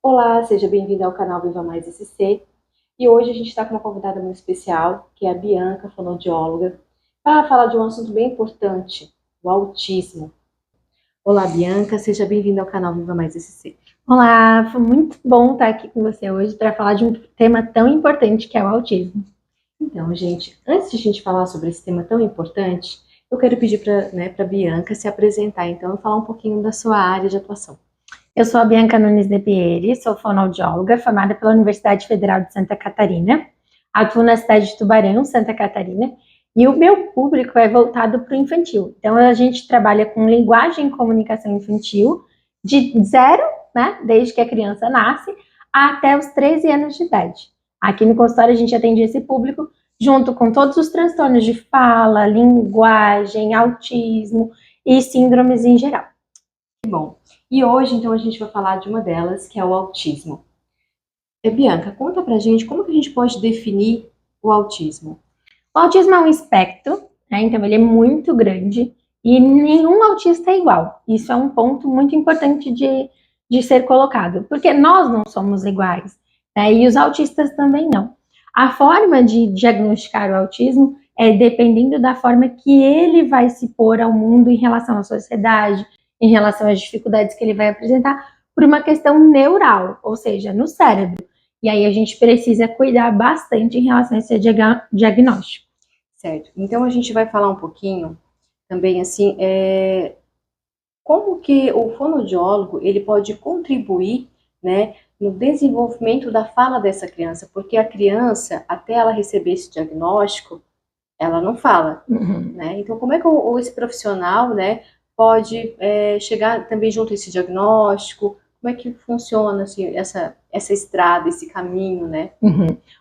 Olá, seja bem-vindo ao canal Viva Mais SC. E hoje a gente está com uma convidada muito especial, que é a Bianca, fonoaudióloga, para falar de um assunto bem importante, o autismo. Olá, Bianca, seja bem-vinda ao canal Viva Mais SC. Olá, foi muito bom estar aqui com você hoje para falar de um tema tão importante que é o autismo. Então, gente, antes de a gente falar sobre esse tema tão importante, eu quero pedir para Bianca se apresentar, então, e falar um pouquinho da sua área de atuação. Eu sou a Bianca Nunes de Pieri, sou fonoaudióloga, formada pela Universidade Federal de Santa Catarina, atuo na cidade de Tubarão, Santa Catarina, e o meu público é voltado para o infantil. Então, a gente trabalha com linguagem e comunicação infantil de zero, né, desde que a criança nasce, até os 13 anos de idade. Aqui no consultório a gente atende esse público junto com todos os transtornos de fala, linguagem, autismo e síndromes em geral. Que bom. E hoje, então, a gente vai falar de uma delas, que é o autismo. Bianca, conta pra gente como que a gente pode definir o autismo. O autismo é um espectro, né? Então ele é muito grande e nenhum autista é igual. Isso é um ponto muito importante de ser colocado, porque nós não somos iguais, né? E os autistas também não. A forma de diagnosticar o autismo é dependendo da forma que ele vai se pôr ao mundo em relação à sociedade, em relação às dificuldades que ele vai apresentar, por uma questão neural, ou seja, no cérebro. E aí a gente precisa cuidar bastante em relação a esse diagnóstico. Certo. Então a gente vai falar um pouquinho também assim, como que o fonoaudiólogo ele pode contribuir, né, no desenvolvimento da fala dessa criança, porque a criança, até ela receber esse diagnóstico, ela não fala, né? Então como é que esse profissional, né, pode chegar também junto a esse diagnóstico? Como é que funciona assim, essa estrada, esse caminho, né?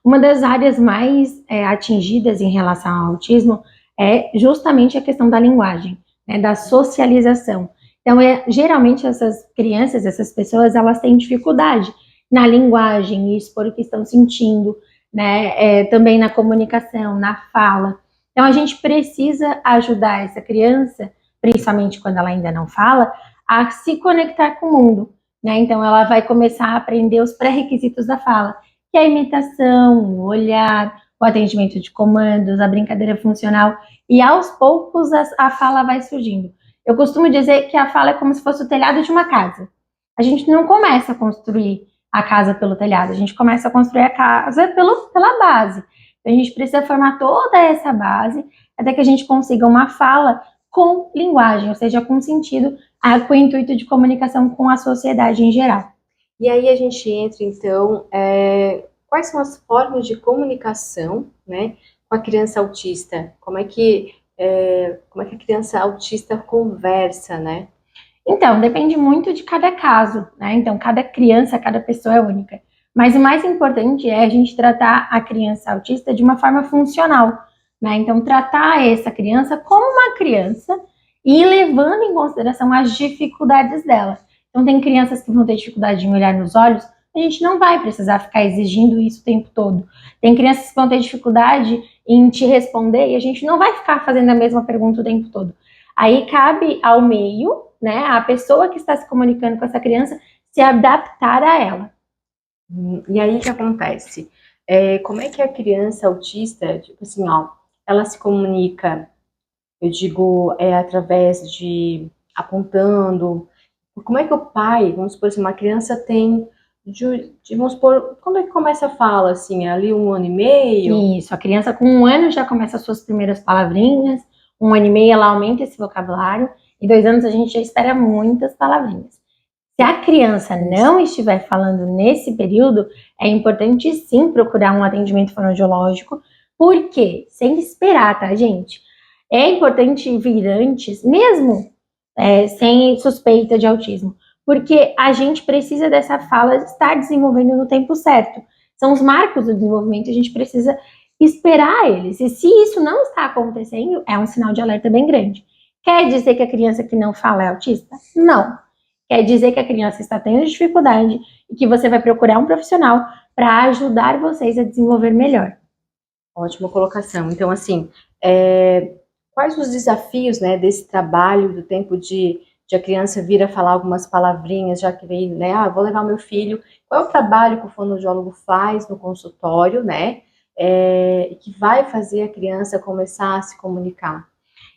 Uma das áreas mais atingidas em relação ao autismo é justamente a questão da linguagem, né, da socialização. Então, geralmente essas crianças, essas pessoas, elas têm dificuldade na linguagem, expor o que estão sentindo, né, também na comunicação, na fala. Então, a gente precisa ajudar essa criança, principalmente quando ela ainda não fala, a se conectar com o mundo, né? Então, ela vai começar a aprender os pré-requisitos da fala, que é a imitação, o olhar, o atendimento de comandos, a brincadeira funcional, e aos poucos a fala vai surgindo. Eu costumo dizer que a fala é como se fosse o telhado de uma casa. A gente não começa a construir a casa pelo telhado, a gente começa a construir a casa pela base. Então, a gente precisa formar toda essa base até que a gente consiga uma fala com linguagem, ou seja, com sentido, com o intuito de comunicação com a sociedade em geral. E aí a gente entra, então, quais são as formas de comunicação, né, com a criança autista? Como é que a criança autista conversa, né? Então, depende muito de cada caso, né? Então, cada criança, cada pessoa é única. Mas o mais importante é a gente tratar a criança autista de uma forma funcional, né? Então, tratar essa criança como uma criança e levando em consideração as dificuldades dela. Então, tem crianças que vão ter dificuldade em olhar nos olhos, a gente não vai precisar ficar exigindo isso o tempo todo. Tem crianças que vão ter dificuldade em te responder e a gente não vai ficar fazendo a mesma pergunta o tempo todo. Aí cabe ao meio, né, a pessoa que está se comunicando com essa criança se adaptar a ela. E aí o que acontece? Como é que a criança autista, tipo assim, ó, ela se comunica, eu digo, através de apontando. Como é que o pai, vamos supor assim, uma criança tem, vamos supor, quando é que começa a fala, assim, ali 1 ano e meio? Isso, a criança com 1 ano já começa as suas primeiras palavrinhas, 1 ano e meio ela aumenta esse vocabulário, e 2 anos a gente já espera muitas palavrinhas. Se a criança não estiver falando nesse período, é importante sim procurar um atendimento fonoaudiológico, porque, sem esperar, tá, gente? É importante vir antes, mesmo sem suspeita de autismo, porque a gente precisa dessa fala estar desenvolvendo no tempo certo. São os marcos do desenvolvimento, a gente precisa esperar eles. E se isso não está acontecendo, é um sinal de alerta bem grande. Quer dizer que a criança que não fala é autista? Não. Quer dizer que a criança está tendo dificuldade e que você vai procurar um profissional para ajudar vocês a desenvolver melhor. Ótima colocação. Então, assim, quais os desafios, né, desse trabalho, do tempo de de a criança vir a falar algumas palavrinhas, já que veio, né? Ah, vou levar meu filho. Qual é o trabalho que o fonoaudiólogo faz no consultório, né? Que vai fazer a criança começar a se comunicar?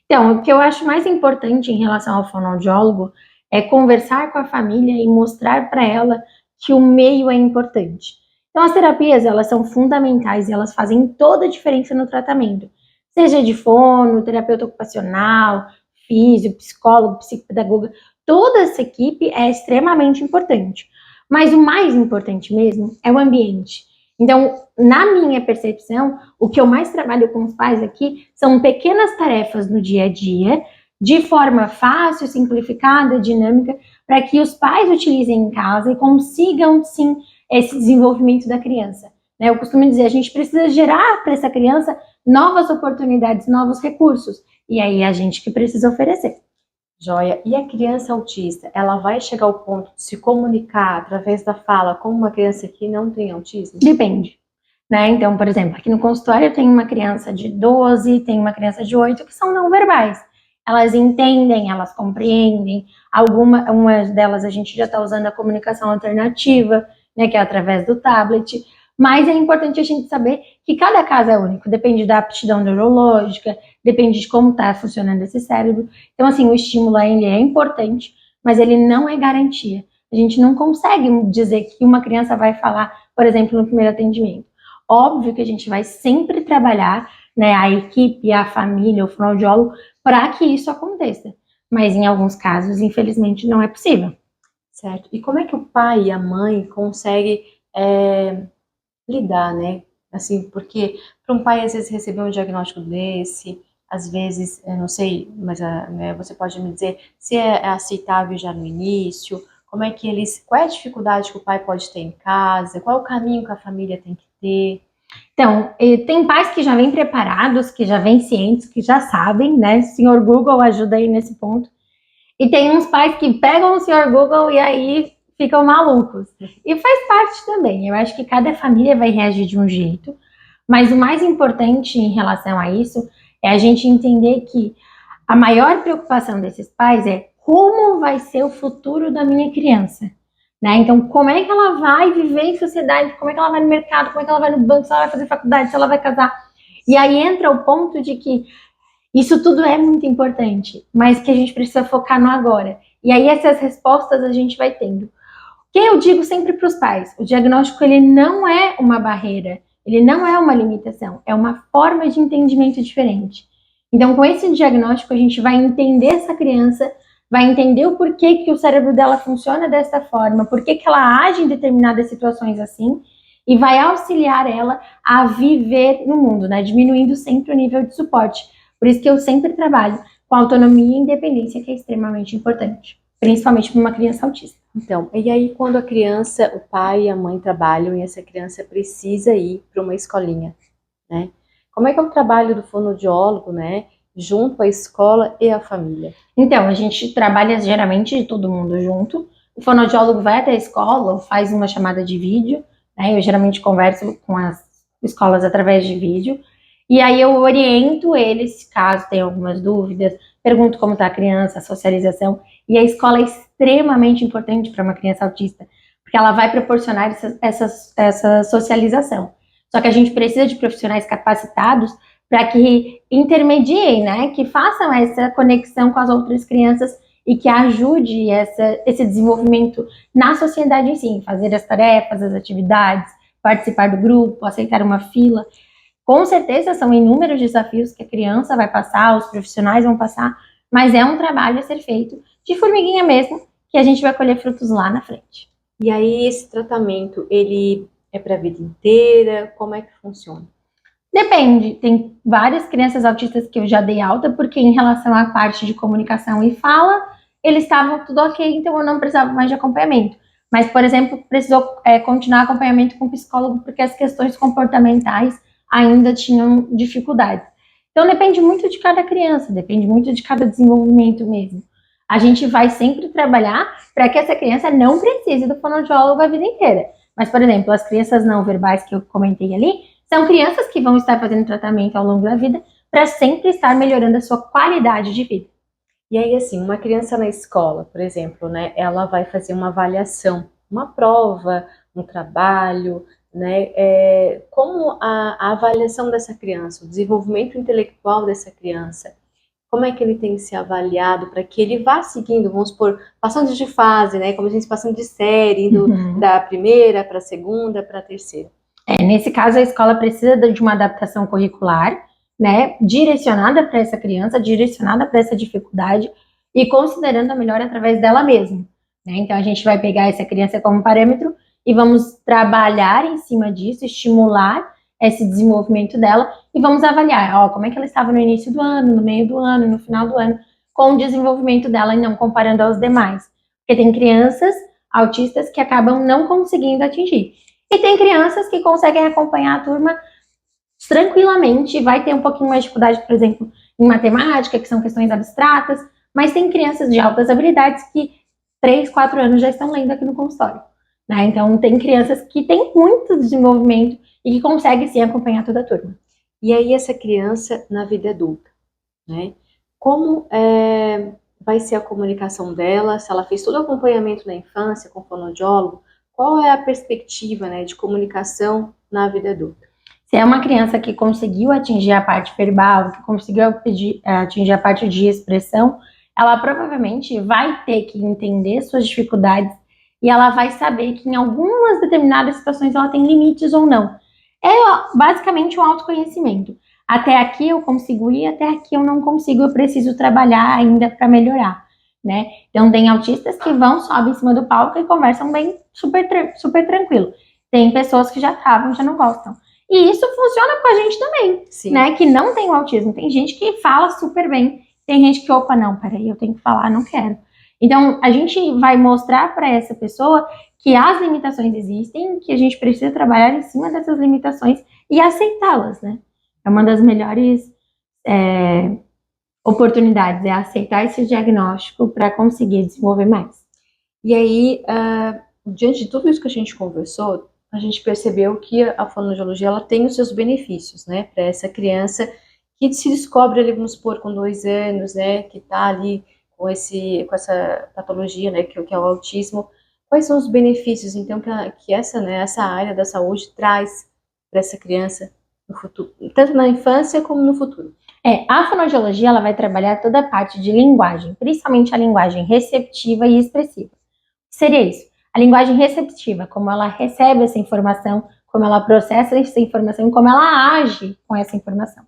Então, o que eu acho mais importante em relação ao fonoaudiólogo é conversar com a família e mostrar para ela que o meio é importante. Então, as terapias, elas são fundamentais e elas fazem toda a diferença no tratamento. Seja de fono, terapeuta ocupacional, físio, psicólogo, psicopedagoga, toda essa equipe é extremamente importante. Mas o mais importante mesmo é o ambiente. Então, na minha percepção, o que eu mais trabalho com os pais aqui são pequenas tarefas no dia a dia, de forma fácil, simplificada, dinâmica, para que os pais utilizem em casa e consigam, sim, esse desenvolvimento da criança. Eu costumo dizer, a gente precisa gerar para essa criança novas oportunidades, novos recursos, e aí é a gente que precisa oferecer. Joia. E a criança autista, ela vai chegar ao ponto de se comunicar através da fala como uma criança que não tem autismo? Depende. Então, por exemplo, aqui no consultório tem uma criança de 12, tem uma criança de 8 que são não verbais. Elas entendem, elas compreendem. Umas delas a gente já está usando a comunicação alternativa, que é através do tablet. Mas é importante a gente saber que cada caso é único, depende da aptidão neurológica, depende de como está funcionando esse cérebro. Então, assim, o estímulo ele é importante, mas ele não é garantia. A gente não consegue dizer que uma criança vai falar, por exemplo, no primeiro atendimento. Óbvio que a gente vai sempre trabalhar, a equipe, a família, o fonoaudiólogo, para que isso aconteça. Mas em alguns casos, infelizmente, não é possível. Certo. E como é que o pai e a mãe conseguem lidar, né? Assim, porque para um pai, às vezes, receber um diagnóstico desse, às vezes, eu não sei, mas né, você pode me dizer se é aceitável já no início, qual é a dificuldade que o pai pode ter em casa, qual é o caminho que a família tem que ter? Então, tem pais que já vêm preparados, que já vêm cientes, que já sabem, né? O senhor Google ajuda aí nesse ponto. E tem uns pais que pegam o senhor Google e aí ficam malucos. E faz parte também. Eu acho que cada família vai reagir de um jeito. Mas o mais importante em relação a isso é a gente entender que a maior preocupação desses pais é como vai ser o futuro da minha criança. Então, como é que ela vai viver em sociedade? Como é que ela vai no mercado? Como é que ela vai no banco? Se ela vai fazer faculdade? Se ela vai casar? E aí entra o ponto de que isso tudo é muito importante, mas que a gente precisa focar no agora. E aí essas respostas a gente vai tendo. O que eu digo sempre para os pais, o diagnóstico ele não é uma barreira, ele não é uma limitação, é uma forma de entendimento diferente. Então, com esse diagnóstico, a gente vai entender essa criança, vai entender o porquê que o cérebro dela funciona dessa forma, por que ela age em determinadas situações assim, e vai auxiliar ela a viver no mundo, diminuindo sempre o nível de suporte. Por isso que eu sempre trabalho com autonomia e independência, que é extremamente importante, principalmente para uma criança autista. Então, e aí quando a criança, o pai e a mãe trabalham e essa criança precisa ir para uma escolinha, né? Como é que é o trabalho do fonoaudiólogo, né? Junto à escola e à família? Então, a gente trabalha geralmente todo mundo junto. O fonoaudiólogo vai até a escola ou faz uma chamada de vídeo, Eu geralmente converso com as escolas através de vídeo. E aí eu oriento eles, caso tenham algumas dúvidas, pergunto como está a criança, a socialização. E a escola é extremamente importante para uma criança autista, porque ela vai proporcionar essa socialização. Só que a gente precisa de profissionais capacitados para que intermediem, que façam essa conexão com as outras crianças e que ajude esse desenvolvimento na sociedade em si, fazer as tarefas, as atividades, participar do grupo, aceitar uma fila. Com certeza são inúmeros desafios que a criança vai passar, os profissionais vão passar, mas é um trabalho a ser feito de formiguinha mesmo, que a gente vai colher frutos lá na frente. E aí esse tratamento, ele é para a vida inteira? Como é que funciona? Depende, tem várias crianças autistas que eu já dei alta, porque em relação à parte de comunicação e fala, eles estavam tudo ok, então eu não precisava mais de acompanhamento. Mas, por exemplo, precisou continuar acompanhamento com psicólogo, porque as questões comportamentais ainda tinham dificuldades. Então depende muito de cada criança, depende muito de cada desenvolvimento mesmo. A gente vai sempre trabalhar para que essa criança não precise do fonoaudiólogo a vida inteira. Mas, por exemplo, as crianças não verbais que eu comentei ali, são crianças que vão estar fazendo tratamento ao longo da vida para sempre estar melhorando a sua qualidade de vida. E aí, assim, uma criança na escola, por exemplo, né, ela vai fazer uma avaliação, uma prova, um trabalho, né, como a avaliação dessa criança, o desenvolvimento intelectual dessa criança, como é que ele tem que ser avaliado para que ele vá seguindo, vamos supor, passando de fase, né, como a gente passando de série, indo da primeira para a segunda, para a terceira. Nesse caso, a escola precisa de uma adaptação curricular, né, direcionada para essa criança, direcionada para essa dificuldade e considerando a melhora através dela mesma. Né? Então, a gente vai pegar essa criança como parâmetro e vamos trabalhar em cima disso, estimular esse desenvolvimento dela e vamos avaliar, ó, como é que ela estava no início do ano, no meio do ano, no final do ano, com o desenvolvimento dela e não comparando aos demais. Porque tem crianças autistas que acabam não conseguindo atingir. E tem crianças que conseguem acompanhar a turma tranquilamente, vai ter um pouquinho mais de dificuldade, por exemplo, em matemática, que são questões abstratas, mas tem crianças de altas habilidades que 3, 4 anos já estão lendo aqui no consultório. Né? Então, tem crianças que têm muito desenvolvimento e que conseguem sim acompanhar toda a turma. E aí, essa criança na vida adulta, né? Como vai ser a comunicação dela? Se ela fez todo o acompanhamento na infância com o fonoaudiólogo, qual é a perspectiva, né, de comunicação na vida adulta? Se é uma criança que conseguiu atingir a parte verbal, que conseguiu atingir a parte de expressão, ela provavelmente vai ter que entender suas dificuldades e ela vai saber que em algumas determinadas situações ela tem limites ou não. É basicamente um autoconhecimento. Até aqui eu consigo ir, até aqui eu não consigo, eu preciso trabalhar ainda para melhorar, né? Então tem autistas que vão, sobem em cima do palco e conversam bem super, super tranquilo. Tem pessoas que já travam, já não gostam. E isso funciona com a gente também, sim, né? Que não tem o autismo. Tem gente que fala super bem, tem gente que, opa, não, peraí, eu tenho que falar, não quero. Então, a gente vai mostrar para essa pessoa que as limitações existem, que a gente precisa trabalhar em cima dessas limitações e aceitá-las, né? É uma das melhores oportunidades, é aceitar esse diagnóstico para conseguir desenvolver mais. E aí, diante de tudo isso que a gente conversou, a gente percebeu que a fonoaudiologia ela tem os seus benefícios, né, para essa criança que se descobre ali, vamos supor, com 2 anos, né, que está ali com essa patologia, né, que é o autismo. Quais são os benefícios, então, que essa, né, essa área da saúde traz para essa criança no futuro, tanto na infância como no futuro? A fonoaudiologia ela vai trabalhar toda a parte de linguagem, principalmente a linguagem receptiva e expressiva. Seria isso. A linguagem receptiva, como ela recebe essa informação, como ela processa essa informação e como ela age com essa informação.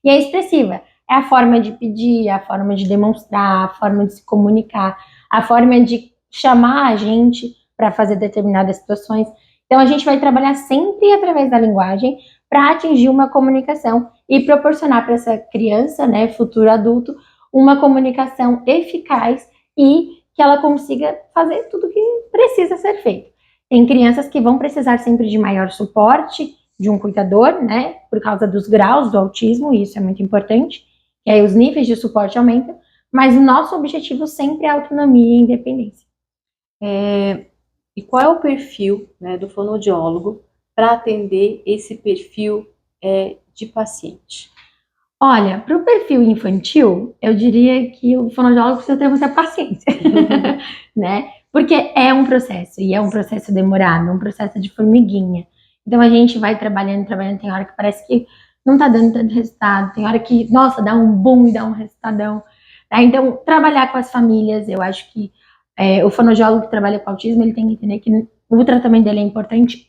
E a expressiva é a forma de pedir, a forma de demonstrar, a forma de se comunicar, a forma de chamar a gente para fazer determinadas situações. Então, a gente vai trabalhar sempre através da linguagem para atingir uma comunicação e proporcionar para essa criança, né, futuro adulto, uma comunicação eficaz e que ela consiga fazer tudo o que precisa ser feito. Tem crianças que vão precisar sempre de maior suporte de um cuidador, né, por causa dos graus do autismo, e isso é muito importante, e aí os níveis de suporte aumentam, mas o nosso objetivo sempre é autonomia e independência. E qual é o perfil, né, do fonoaudiólogo para atender esse perfil de paciente? Olha, para o perfil infantil, eu diria que o fonoaudiólogo precisa ter muita paciência, né? Porque é um processo, e é um processo demorado, um processo de formiguinha. Então a gente vai trabalhando, tem hora que parece que não tá dando tanto resultado, tem hora que, nossa, dá um boom e dá um resultadão. Tá? Então, trabalhar com as famílias, eu acho que o fonoaudiólogo que trabalha com autismo, ele tem que entender que o tratamento dele é importante,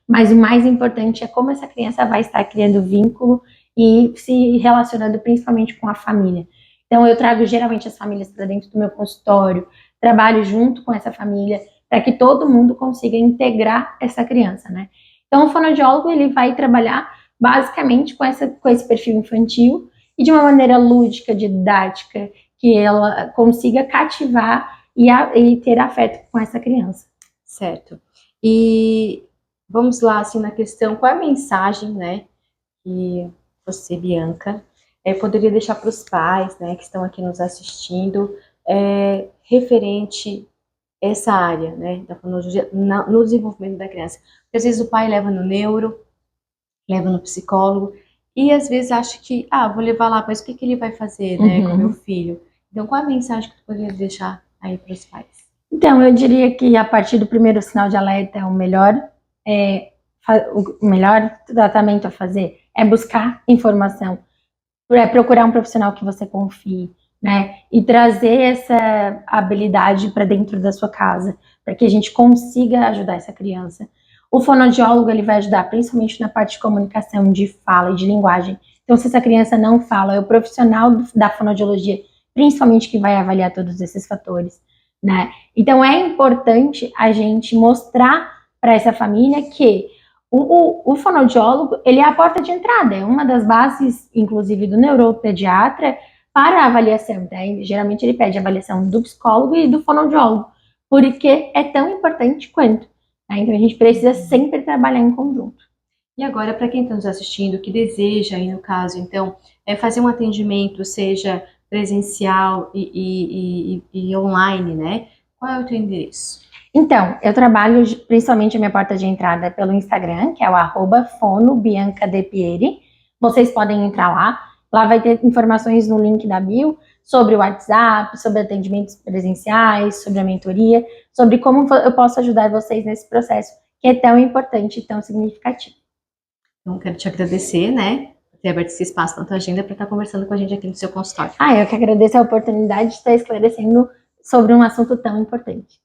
mas o mais importante é como essa criança vai estar criando vínculo e se relacionando principalmente com a família. Então, eu trago geralmente as famílias para dentro do meu consultório, trabalho junto com essa família, para que todo mundo consiga integrar essa criança, né? Então, o fonoaudiólogo, ele vai trabalhar basicamente com esse perfil infantil e de uma maneira lúdica, didática, que ela consiga cativar e ter afeto com essa criança. Certo. E vamos lá, assim, na questão, qual é a mensagem, né, que você, Bianca, poderia deixar para os pais, né, que estão aqui nos assistindo, referente a essa área, né, da fonoaudiologia no desenvolvimento da criança? Porque às vezes o pai leva no neuro, leva no psicólogo, e às vezes acha que, vou levar lá, mas o que ele vai fazer, né, com meu filho? Então, qual a mensagem que tu poderia deixar aí para os pais? Então, eu diria que a partir do primeiro sinal de alerta, o melhor tratamento a fazer é buscar informação, é procurar um profissional que você confie, né? E trazer essa habilidade para dentro da sua casa, para que a gente consiga ajudar essa criança. O fonoaudiólogo, ele vai ajudar principalmente na parte de comunicação, de fala e de linguagem. Então, se essa criança não fala, é o profissional da fonoaudiologia, principalmente, que vai avaliar todos esses fatores, né? Então, é importante a gente mostrar para essa família que o fonoaudiólogo, ele é a porta de entrada, é uma das bases, inclusive, do neuropediatra para a avaliação, né? Geralmente ele pede a avaliação do psicólogo e do fonoaudiólogo, porque é tão importante quanto, né? Então a gente precisa sempre trabalhar em conjunto. E agora, para quem está nos assistindo, que deseja, aí no caso, então, fazer um atendimento, seja presencial e online, né? Qual é o teu endereço? Então, eu trabalho principalmente a minha porta de entrada pelo Instagram, que é o @fonobiancadepieri. Vocês podem entrar lá. Lá vai ter informações no link da bio sobre o WhatsApp, sobre atendimentos presenciais, sobre a mentoria, sobre como eu posso ajudar vocês nesse processo, que é tão importante e tão significativo. Então, quero te agradecer, né, por ter aberto esse espaço na tua agenda para estar conversando com a gente aqui no seu consultório. Eu que agradeço a oportunidade de estar esclarecendo sobre um assunto tão importante.